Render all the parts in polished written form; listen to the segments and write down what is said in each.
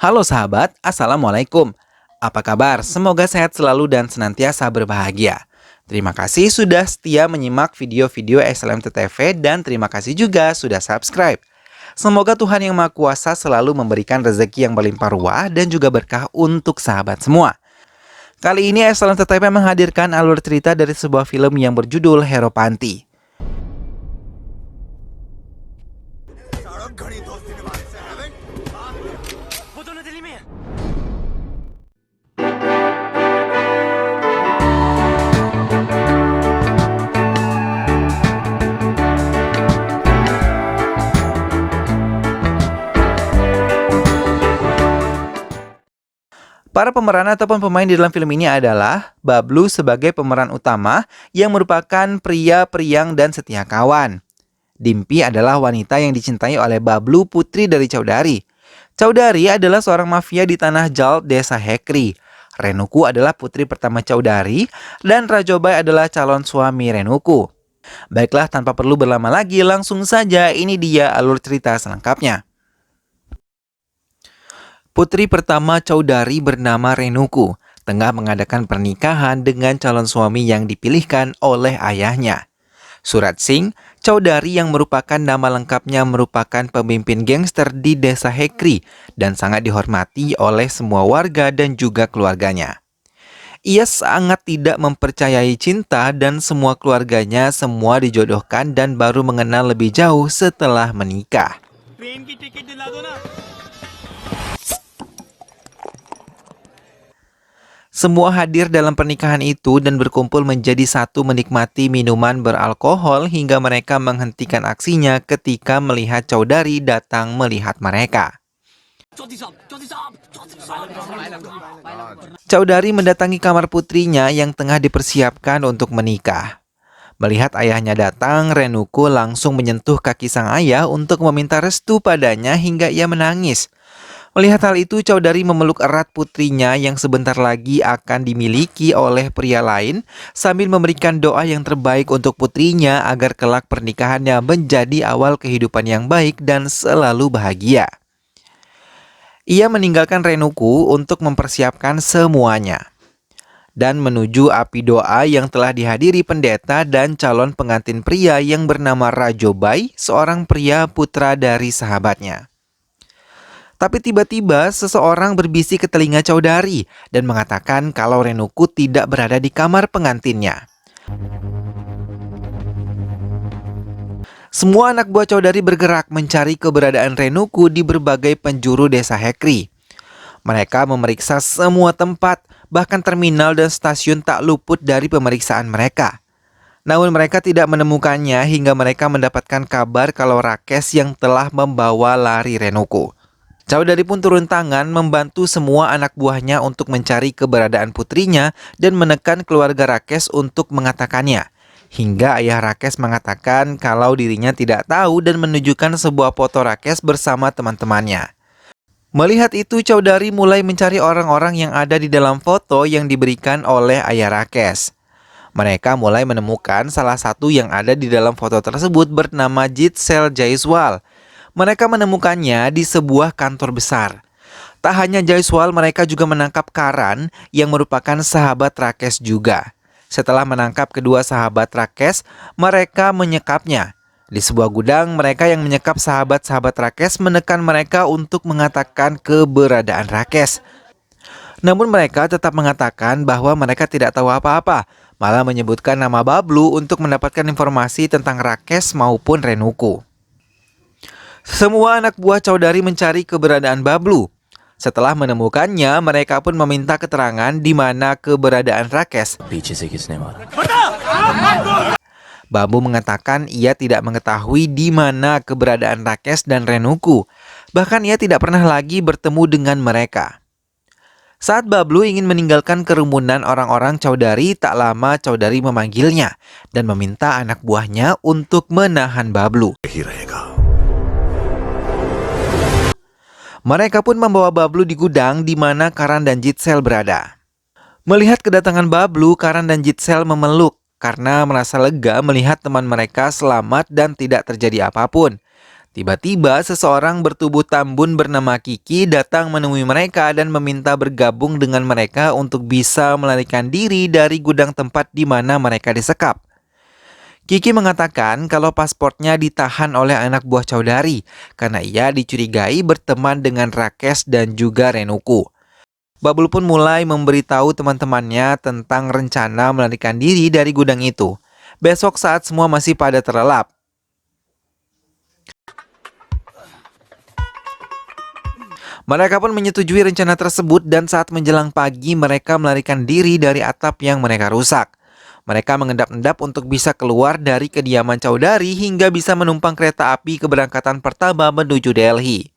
Halo sahabat, Assalamualaikum. Apa kabar? Semoga sehat selalu dan senantiasa berbahagia. Terima kasih sudah setia menyimak video-video SLMT TV dan terima kasih juga sudah subscribe. Semoga Tuhan Yang Maha Kuasa selalu memberikan rezeki yang berlimpah ruah dan juga berkah untuk sahabat semua. Kali ini SLMT TV menghadirkan alur cerita dari sebuah film yang berjudul Hero Panti. Para pemeran ataupun pemain di dalam film ini adalah Bablu sebagai pemeran utama yang merupakan pria periang dan setia kawan. Dimpi adalah wanita yang dicintai oleh Bablu, putri dari Chowdhury. Chowdhury adalah seorang mafia di tanah Jalt, desa Hekri. Renuku adalah putri pertama Chowdhury dan Rajobai adalah calon suami Renuku. Baiklah, tanpa perlu berlama lagi, langsung saja ini dia alur cerita selengkapnya. Putri pertama Chowdhury bernama Renuku, tengah mengadakan pernikahan dengan calon suami yang dipilihkan oleh ayahnya. Surat Singh, Chowdhury yang merupakan nama lengkapnya merupakan pemimpin gangster di desa Hekri dan sangat dihormati oleh semua warga dan juga keluarganya. Ia sangat tidak mempercayai cinta dan semua keluarganya semua dijodohkan dan baru mengenal lebih jauh setelah menikah. Semua hadir dalam pernikahan itu dan berkumpul menjadi satu menikmati minuman beralkohol hingga mereka menghentikan aksinya ketika melihat Chowdhury datang melihat mereka. Chowdhury mendatangi kamar putrinya yang tengah dipersiapkan untuk menikah. Melihat ayahnya datang, Renuku langsung menyentuh kaki sang ayah untuk meminta restu padanya hingga ia menangis. Melihat hal itu, Chowdhury memeluk erat putrinya yang sebentar lagi akan dimiliki oleh pria lain sambil memberikan doa yang terbaik untuk putrinya agar kelak pernikahannya menjadi awal kehidupan yang baik dan selalu bahagia. Ia meninggalkan Renuku untuk mempersiapkan semuanya dan menuju api doa yang telah dihadiri pendeta dan calon pengantin pria yang bernama Rajobai, seorang pria putra dari sahabatnya. Tapi tiba-tiba seseorang berbisik ke telinga Chowdhury dan mengatakan kalau Renuku tidak berada di kamar pengantinnya. Semua anak buah Chowdhury bergerak mencari keberadaan Renuku di berbagai penjuru desa Hekri. Mereka memeriksa semua tempat, bahkan terminal dan stasiun tak luput dari pemeriksaan mereka. Namun mereka tidak menemukannya hingga mereka mendapatkan kabar kalau Rakesh yang telah membawa lari Renuku. Chowdhury pun turun tangan membantu semua anak buahnya untuk mencari keberadaan putrinya dan menekan keluarga Rakesh untuk mengatakannya. Hingga ayah Rakesh mengatakan kalau dirinya tidak tahu dan menunjukkan sebuah foto Rakesh bersama teman-temannya. Melihat itu, Chowdhury mulai mencari orang-orang yang ada di dalam foto yang diberikan oleh ayah Rakesh. Mereka mulai menemukan salah satu yang ada di dalam foto tersebut bernama Jitsel Jaiswal. Mereka menemukannya di sebuah kantor besar. Tak hanya Jaiswal, mereka juga menangkap Karan yang merupakan sahabat Rakesh juga. Setelah menangkap kedua sahabat Rakesh, mereka menyekapnya. Di sebuah gudang, mereka yang menyekap sahabat-sahabat Rakesh menekan mereka untuk mengatakan keberadaan Rakesh. Namun mereka tetap mengatakan bahwa mereka tidak tahu apa-apa, malah menyebutkan nama Bablu untuk mendapatkan informasi tentang Rakesh maupun Renuku. Semua anak buah Chowdhury mencari keberadaan Bablu. Setelah menemukannya, mereka pun meminta keterangan di mana keberadaan Rakesh. Bablu mengatakan ia tidak mengetahui di mana keberadaan Rakesh dan Renuku. Bahkan ia tidak pernah lagi bertemu dengan mereka. Saat Bablu ingin meninggalkan kerumunan orang-orang Chowdhury, tak lama Chowdhury memanggilnya dan meminta anak buahnya untuk menahan Bablu. Mereka pun membawa Bablu di gudang di mana Karan dan Jitsel berada. Melihat kedatangan Bablu, Karan dan Jitsel memeluk karena merasa lega melihat teman mereka selamat dan tidak terjadi apapun. Tiba-tiba seseorang bertubuh tambun bernama Kiki datang menemui mereka dan meminta bergabung dengan mereka untuk bisa melarikan diri dari gudang tempat di mana mereka disekap. Kiki mengatakan kalau pasportnya ditahan oleh anak buah Chowdhury karena ia dicurigai berteman dengan Rakesh dan juga Renuku. Bablu pun mulai memberitahu teman-temannya tentang rencana melarikan diri dari gudang itu. Besok saat semua masih pada terlelap, mereka pun menyetujui rencana tersebut dan saat menjelang pagi mereka melarikan diri dari atap yang mereka rusak. Mereka mengendap-endap untuk bisa keluar dari kediaman Chowdhury hingga bisa menumpang kereta api keberangkatan pertama menuju Delhi.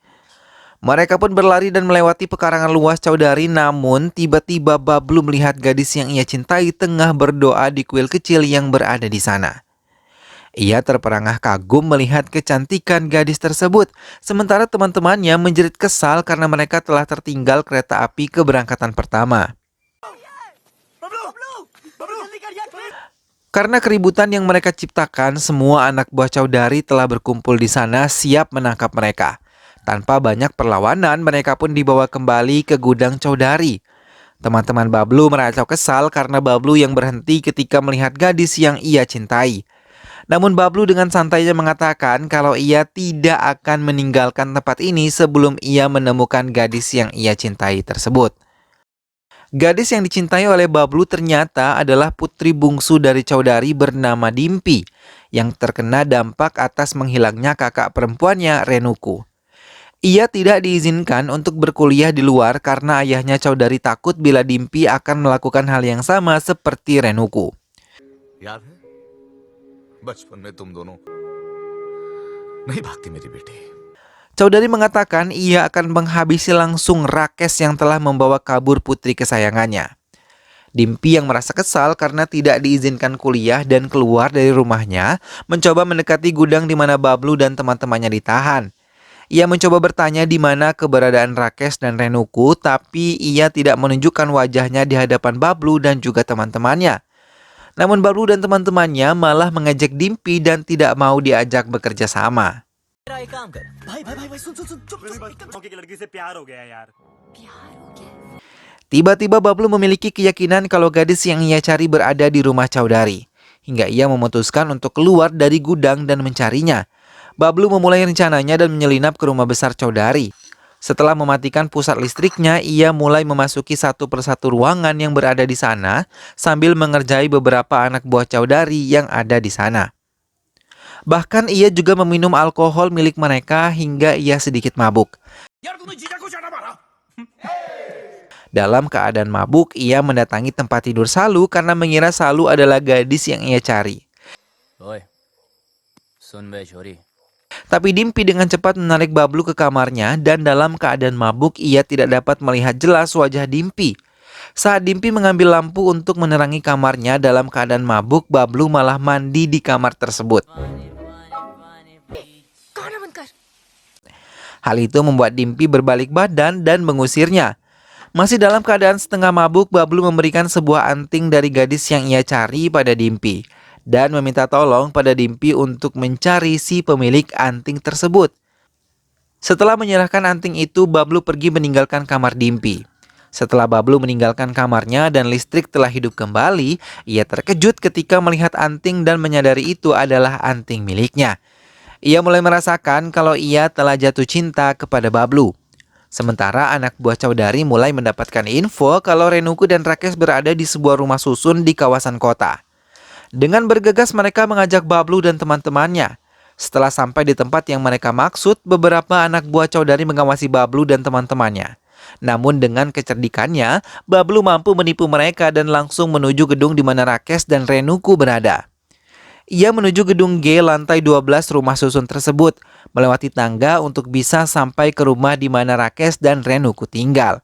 Mereka pun berlari dan melewati pekarangan luas Chowdhury, namun tiba-tiba Bablu melihat gadis yang ia cintai tengah berdoa di kuil kecil yang berada di sana. Ia terperangah kagum melihat kecantikan gadis tersebut, sementara teman-temannya menjerit kesal karena mereka telah tertinggal kereta api keberangkatan pertama. Karena keributan yang mereka ciptakan, semua anak buah Chowdhury telah berkumpul di sana siap menangkap mereka. Tanpa banyak perlawanan, mereka pun dibawa kembali ke gudang Chowdhury. Teman-teman Bablu merasa kesal karena Bablu yang berhenti ketika melihat gadis yang ia cintai. Namun Bablu dengan santainya mengatakan kalau ia tidak akan meninggalkan tempat ini sebelum ia menemukan gadis yang ia cintai tersebut. Gadis yang dicintai oleh Bablu ternyata adalah putri bungsu dari Chowdhury bernama Dimpi yang terkena dampak atas menghilangnya kakak perempuannya Renuku. Ia tidak diizinkan untuk berkuliah di luar karena ayahnya Chowdhury takut bila Dimpi akan melakukan hal yang sama seperti Renuku. बचपन में तुम दोनों नहीं भागती मेरी बेटी. Chowdhury mengatakan ia akan menghabisi langsung Rakesh yang telah membawa kabur putri kesayangannya. Dimpi yang merasa kesal karena tidak diizinkan kuliah dan keluar dari rumahnya, mencoba mendekati gudang di mana Bablu dan teman-temannya ditahan. Ia mencoba bertanya di mana keberadaan Rakesh dan Renuku, tapi ia tidak menunjukkan wajahnya di hadapan Bablu dan juga teman-temannya. Namun Bablu dan teman-temannya malah mengejek Dimpi dan tidak mau diajak bekerja sama. Tiba-tiba Bablu memiliki keyakinan kalau gadis yang ia cari berada di rumah Chowdhury, hingga ia memutuskan untuk keluar dari gudang dan mencarinya. Bablu memulai rencananya dan menyelinap ke rumah besar Chowdhury. Setelah mematikan pusat listriknya, ia mulai memasuki satu persatu ruangan yang berada di sana sambil mengerjai beberapa anak buah Chowdhury yang ada di sana. Bahkan ia juga meminum alkohol milik mereka hingga ia sedikit mabuk. Dalam keadaan mabuk, ia mendatangi tempat tidur Salu karena mengira Salu adalah gadis yang ia cari. Tapi Dimpi dengan cepat menarik Bablu ke kamarnya dan dalam keadaan mabuk ia tidak dapat melihat jelas wajah Dimpi. Saat Dimpi mengambil lampu untuk menerangi kamarnya dalam keadaan mabuk, Bablu malah mandi di kamar tersebut. Hal itu membuat Dimpi berbalik badan dan mengusirnya. Masih dalam keadaan setengah mabuk, Bablu memberikan sebuah anting dari gadis yang ia cari pada Dimpi dan meminta tolong pada Dimpi untuk mencari si pemilik anting tersebut. Setelah menyerahkan anting itu, Bablu pergi meninggalkan kamar Dimpi. Setelah Bablu meninggalkan kamarnya dan listrik telah hidup kembali, ia terkejut ketika melihat anting dan menyadari itu adalah anting miliknya. Ia mulai merasakan kalau ia telah jatuh cinta kepada Bablu. Sementara anak buah Chowdhury mulai mendapatkan info kalau Renuku dan Rakesh berada di sebuah rumah susun di kawasan kota. Dengan bergegas mereka mengajak Bablu dan teman-temannya. Setelah sampai di tempat yang mereka maksud, beberapa anak buah Chowdhury mengawasi Bablu dan teman-temannya. Namun dengan kecerdikannya, Bablu mampu menipu mereka dan langsung menuju gedung di mana Rakesh dan Renuku berada. Ia menuju gedung G lantai 12 rumah susun tersebut, melewati tangga untuk bisa sampai ke rumah di mana Rakesh dan Renuku tinggal.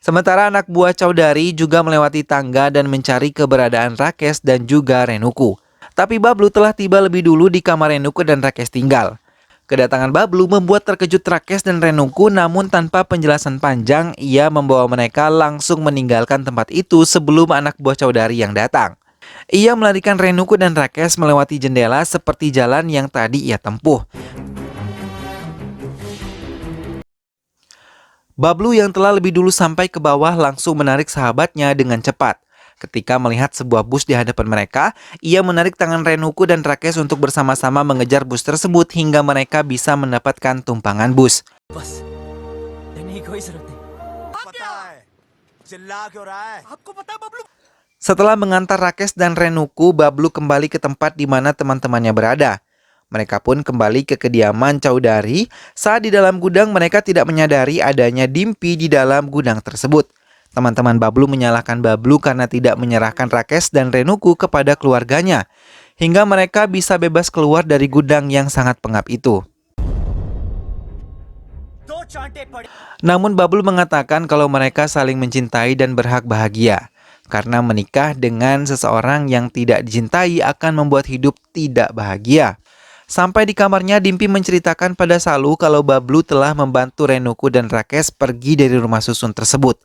Sementara anak buah Chowdhury juga melewati tangga dan mencari keberadaan Rakesh dan juga Renuku. Tapi Bablu telah tiba lebih dulu di kamar Renuku dan Rakesh tinggal. Kedatangan Bablu membuat terkejut Rakes dan Renuku, namun tanpa penjelasan panjang, ia membawa mereka langsung meninggalkan tempat itu sebelum anak buah Chowdhury yang datang. Ia melarikan Renuku dan Rakes melewati jendela seperti jalan yang tadi ia tempuh. Bablu yang telah lebih dulu sampai ke bawah langsung menarik sahabatnya dengan cepat. Ketika melihat sebuah bus di hadapan mereka, ia menarik tangan Renuku dan Rakes untuk bersama-sama mengejar bus tersebut hingga mereka bisa mendapatkan tumpangan bus. Setelah mengantar Rakes dan Renuku, Bablu kembali ke tempat di mana teman-temannya berada. Mereka pun kembali ke kediaman Chowdhury. Saat di dalam gudang, mereka tidak menyadari adanya Dimpy di dalam gudang tersebut. Teman-teman Bablu menyalahkan Bablu karena tidak menyerahkan Rakes dan Renuku kepada keluarganya, hingga mereka bisa bebas keluar dari gudang yang sangat pengap itu. Namun Bablu mengatakan kalau mereka saling mencintai dan berhak bahagia, karena menikah dengan seseorang yang tidak dicintai akan membuat hidup tidak bahagia. Sampai di kamarnya, Dimpy menceritakan pada Salu kalau Bablu telah membantu Renuku dan Rakes pergi dari rumah susun tersebut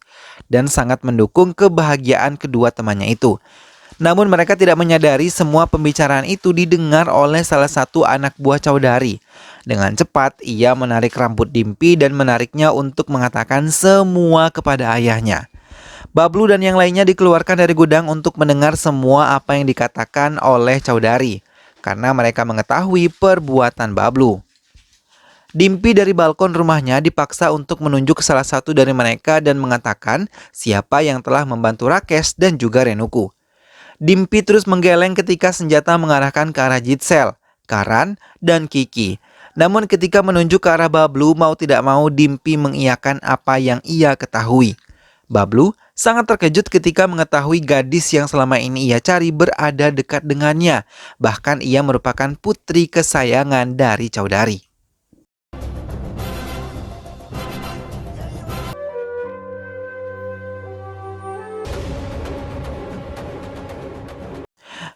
dan sangat mendukung kebahagiaan kedua temannya itu. Namun mereka tidak menyadari semua pembicaraan itu didengar oleh salah satu anak buah Chowdhury. Dengan cepat, ia menarik rambut Dimpy dan menariknya untuk mengatakan semua kepada ayahnya. Bablu dan yang lainnya dikeluarkan dari gudang untuk mendengar semua apa yang dikatakan oleh Chowdhury, karena mereka mengetahui perbuatan Bablu. Dimpy dari balkon rumahnya dipaksa untuk menunjuk salah satu dari mereka dan mengatakan siapa yang telah membantu Rakes dan juga Renuku. Dimpy terus menggeleng ketika senjata mengarahkan ke arah Jitzel, Karan, dan Kiki. Namun ketika menunjuk ke arah Bablu, mau tidak mau Dimpy mengiyakan apa yang ia ketahui. Bablu sangat terkejut ketika mengetahui gadis yang selama ini ia cari berada dekat dengannya. Bahkan ia merupakan putri kesayangan dari Chowdhury.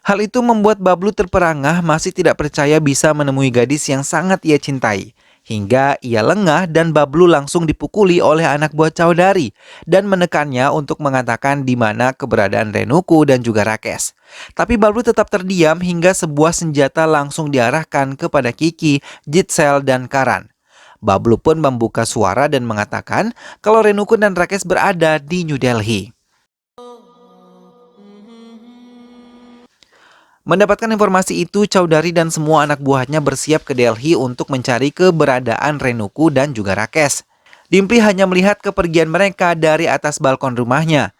Hal itu membuat Bablu terperangah, masih tidak percaya bisa menemui gadis yang sangat ia cintai. Hingga ia lengah dan Bablu langsung dipukuli oleh anak buah Chowdhury dan menekannya untuk mengatakan di mana keberadaan Renuku dan juga Rakes. Tapi Bablu tetap terdiam hingga sebuah senjata langsung diarahkan kepada Kiki, Jitzel, dan Karan. Bablu pun membuka suara dan mengatakan kalau Renuku dan Rakes berada di New Delhi. Mendapatkan informasi itu, Chowdhury dan semua anak buahnya bersiap ke Delhi untuk mencari keberadaan Renuku dan juga Rakes. Dimpy hanya melihat kepergian mereka dari atas balkon rumahnya.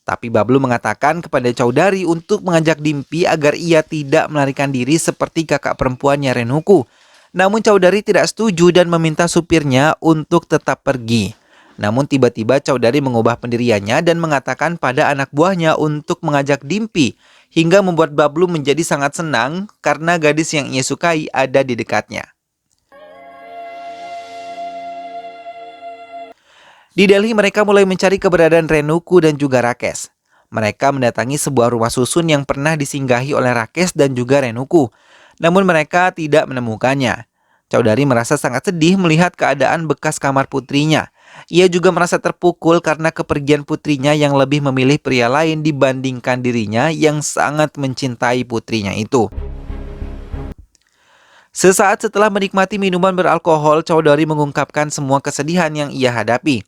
Tapi Bablu mengatakan kepada Chowdhury untuk mengajak Dimpy agar ia tidak melarikan diri seperti kakak perempuannya Renuku. Namun Chowdhury tidak setuju dan meminta supirnya untuk tetap pergi. Namun tiba-tiba Chowdhury mengubah pendiriannya dan mengatakan pada anak buahnya untuk mengajak Dimpy, hingga membuat Bablu menjadi sangat senang karena gadis yang ia sukai ada di dekatnya. Di Delhi mereka mulai mencari keberadaan Renuku dan juga Rakes. Mereka mendatangi sebuah rumah susun yang pernah disinggahi oleh Rakes dan juga Renuku. Namun mereka tidak menemukannya. Chowdhury merasa sangat sedih melihat keadaan bekas kamar putrinya. Ia juga merasa terpukul karena kepergian putrinya yang lebih memilih pria lain dibandingkan dirinya yang sangat mencintai putrinya itu. Sesaat setelah menikmati minuman beralkohol, Chowdhury mengungkapkan semua kesedihan yang ia hadapi.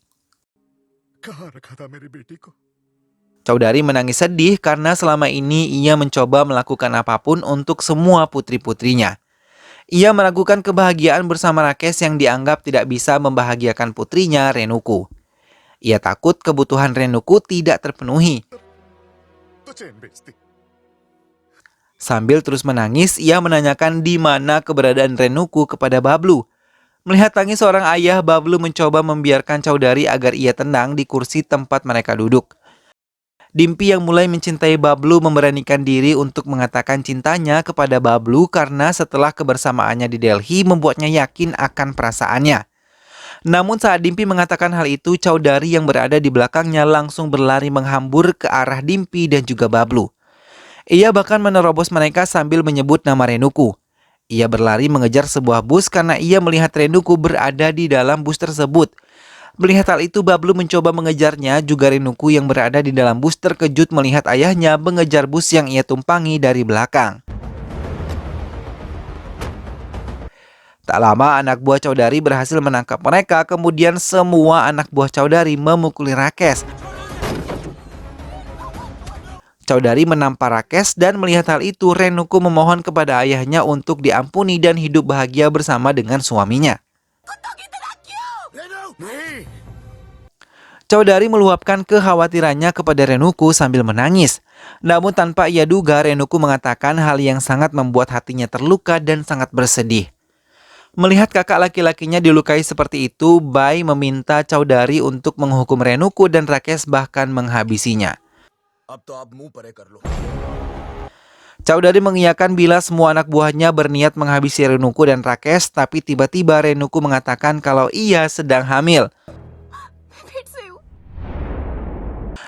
Chowdhury menangis sedih karena selama ini ia mencoba melakukan apapun untuk semua putri-putrinya. Ia meragukan kebahagiaan bersama Rakes yang dianggap tidak bisa membahagiakan putrinya Renuku. Ia takut kebutuhan Renuku tidak terpenuhi. Sambil terus menangis, ia menanyakan di mana keberadaan Renuku kepada Bablu. Melihat tangis seorang ayah, Bablu mencoba membiarkan Chowdhury agar ia tenang di kursi tempat mereka duduk. Dimpy yang mulai mencintai Bablu memberanikan diri untuk mengatakan cintanya kepada Bablu karena setelah kebersamaannya di Delhi membuatnya yakin akan perasaannya. Namun saat Dimpy mengatakan hal itu, Chowdhury yang berada di belakangnya langsung berlari menghambur ke arah Dimpy dan juga Bablu. Ia bahkan menerobos mereka sambil menyebut nama Renuku. Ia berlari mengejar sebuah bus karena ia melihat Rengoku berada di dalam bus tersebut. Melihat hal itu, Bablu mencoba mengejarnya. Juga Rengoku yang berada di dalam bus terkejut melihat ayahnya mengejar bus yang ia tumpangi dari belakang. Tak lama anak buah Chowdhury berhasil menangkap mereka, kemudian semua anak buah Chowdhury memukuli Rakesh. Chowdhury menampar Rakesh dan melihat hal itu, Rengoku memohon kepada ayahnya untuk diampuni dan hidup bahagia bersama dengan suaminya. Chowdhury meluapkan kekhawatirannya kepada Rengoku sambil menangis. Namun tanpa ia duga, Rengoku mengatakan hal yang sangat membuat hatinya terluka dan sangat bersedih. Melihat kakak laki-lakinya dilukai seperti itu, Bai meminta Chowdhury untuk menghukum Rengoku dan Rakesh bahkan menghabisinya. Chowdhury mengiyakan bila semua anak buahnya berniat menghabisi Rengoku dan Rakesh, tapi tiba-tiba Rengoku mengatakan kalau ia sedang hamil.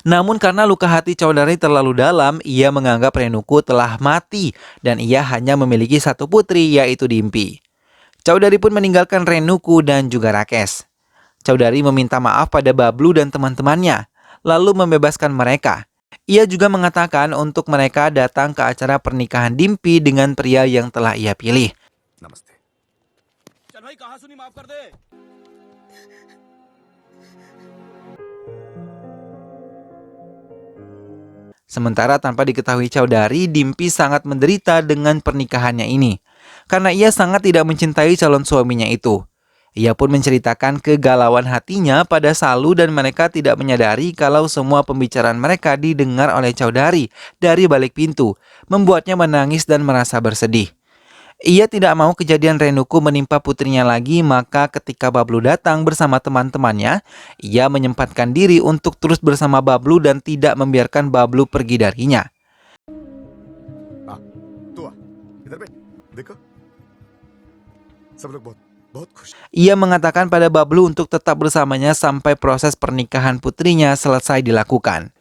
Namun karena luka hati Chowdhury terlalu dalam, ia menganggap Rengoku telah mati dan ia hanya memiliki satu putri, yaitu Dimpy. Chowdhury pun meninggalkan Rengoku dan juga Rakesh. Chowdhury meminta maaf pada Bablu dan teman-temannya, lalu membebaskan mereka. Ia juga mengatakan untuk mereka datang ke acara pernikahan Dimpy dengan pria yang telah ia pilih. Namaste. Sementara tanpa diketahui Chowdhury, Dimpy sangat menderita dengan pernikahannya ini, karena ia sangat tidak mencintai calon suaminya itu. Ia pun menceritakan kegalauan hatinya pada Salu dan mereka tidak menyadari kalau semua pembicaraan mereka didengar oleh Chowdhury dari balik pintu, membuatnya menangis dan merasa bersedih. Ia tidak mau kejadian Rengoku menimpa putrinya lagi, maka ketika Bablu datang bersama teman-temannya, ia menyempatkan diri untuk terus bersama Bablu dan tidak membiarkan Bablu pergi darinya. Ia mengatakan pada Bablu untuk tetap bersamanya sampai proses pernikahan putrinya selesai dilakukan.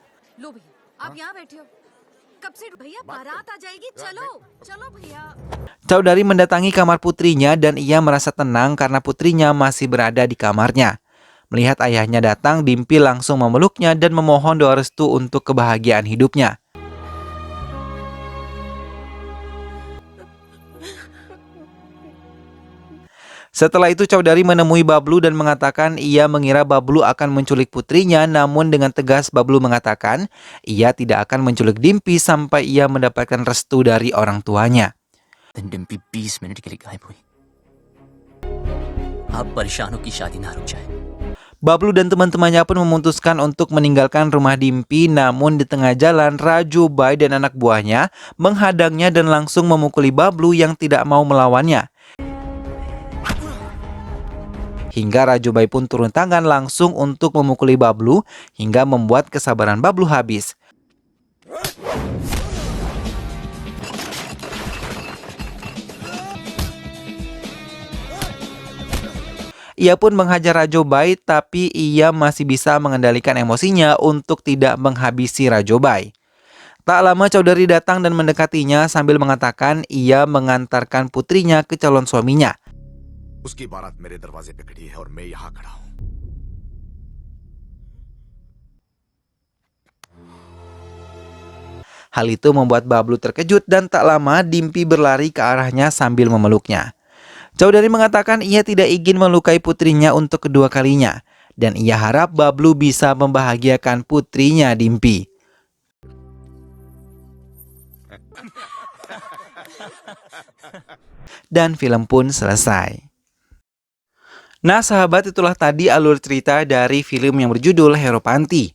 Chowdhury mendatangi kamar putrinya dan ia merasa tenang karena putrinya masih berada di kamarnya. Melihat ayahnya datang, Dimpy langsung memeluknya dan memohon doa restu untuk kebahagiaan hidupnya. Setelah itu Chowdhury menemui Bablu dan mengatakan ia mengira Bablu akan menculik putrinya, namun dengan tegas Bablu mengatakan ia tidak akan menculik Dimpy sampai ia mendapatkan restu dari orang tuanya. Dimpy 20 मिनट के लिए गायब हुई। आप परेशान हो कि शादी ना रुक जाए। Bablu dan teman-temannya pun memutuskan untuk meninggalkan rumah Dimpy, namun di tengah jalan Raju, Bai dan anak buahnya menghadangnya dan langsung memukuli Bablu yang tidak mau melawannya. Hingga Raju Bai pun turun tangan langsung untuk memukuli Bablu hingga membuat kesabaran Bablu habis. Ia pun menghajar Raju Bai, tapi ia masih bisa mengendalikan emosinya untuk tidak menghabisi Raju Bai. Tak lama Chowdhury datang dan mendekatinya sambil mengatakan ia mengantarkan putrinya ke calon suaminya. उसकी बारात मेरे दरवाजे पे खड़ी है और मैं यहाँ खड़ा हूँ। Hal itu membuat Bablu terkejut dan tak lama Dimpy berlari ke arahnya sambil memeluknya. Chowdhury mengatakan ia tidak ingin melukai putrinya untuk kedua kalinya dan ia harap Bablu bisa membahagiakan putrinya Dimpy. Dan film pun selesai. Nah sahabat, itulah tadi alur cerita dari film yang berjudul Hero Panti.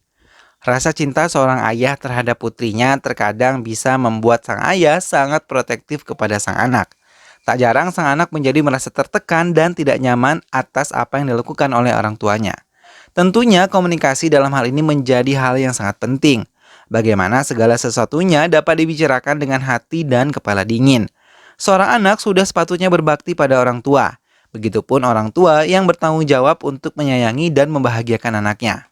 Rasa cinta seorang ayah terhadap putrinya terkadang bisa membuat sang ayah sangat protektif kepada sang anak. Tak jarang sang anak menjadi merasa tertekan dan tidak nyaman atas apa yang dilakukan oleh orang tuanya. Tentunya komunikasi dalam hal ini menjadi hal yang sangat penting. Bagaimana segala sesuatunya dapat dibicarakan dengan hati dan kepala dingin. Seorang anak sudah sepatutnya berbakti pada orang tua. Begitupun orang tua yang bertanggung jawab untuk menyayangi dan membahagiakan anaknya.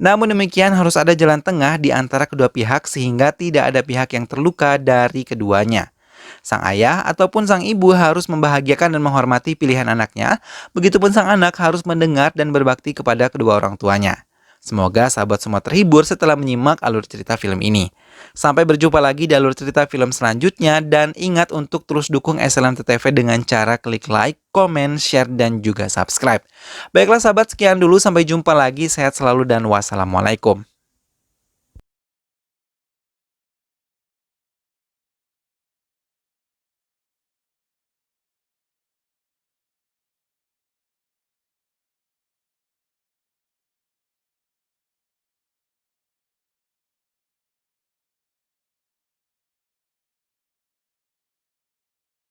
Namun demikian harus ada jalan tengah di antara kedua pihak sehingga tidak ada pihak yang terluka dari keduanya. Sang ayah ataupun sang ibu harus membahagiakan dan menghormati pilihan anaknya, begitupun sang anak harus mendengar dan berbakti kepada kedua orang tuanya. Semoga sahabat semua terhibur setelah menyimak alur cerita film ini. Sampai berjumpa lagi di alur cerita film selanjutnya, dan ingat untuk terus dukung SLMTTV dengan cara klik like, komen, share, dan juga subscribe. Baiklah sahabat, sekian dulu, sampai jumpa lagi, sehat selalu dan wassalamualaikum.